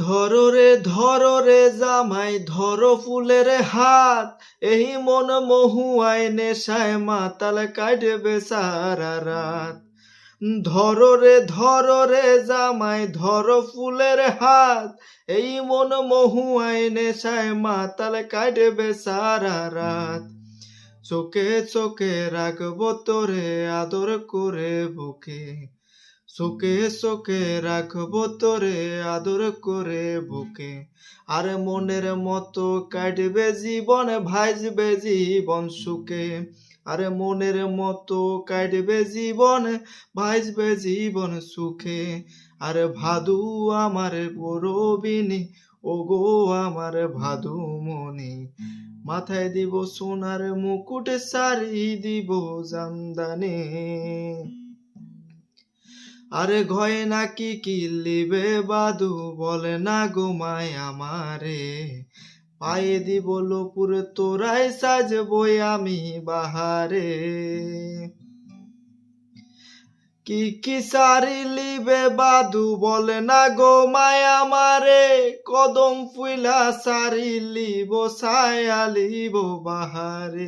ধরো রে জামাই ধরো ফুলের হাত, এই মন মহুয়ায় নেশায় মাতাল কাটবে সারা রাত। ধরো রে জামাই ধরো ফুলের হাত, এই মন মহুয়ায় নেশায় মাতাল কাটবে সারা রাত। চোখে চোখে রাখবো তোরে আদর করে বুকে, চোখে চোখে রাখবো তোরে আদর করে বুকে। আর মনের মতো কাটবে জীবন ভাসবে জীবন সুখে। আরে মনের মতো কাটবে জীবন ভাসবে জীবন সুখে। আর ভাদু আমার গৌরবিনী, ও গো আমার ভাদু মনি, মাথায় দিব সোনার মুকুট সারি দিব জামদানি। আরে গয়না কি কিনলিবে বাদু বলে না গোমায় আমারে, পায়ে দিব লোপুর তোরাই সাজবই আমি বাহারে। কি সারি লিবে বাদু বলে না গোমায় আমারে, কদম ফুইলা সারি লিব ছায়া লিব বাহারে।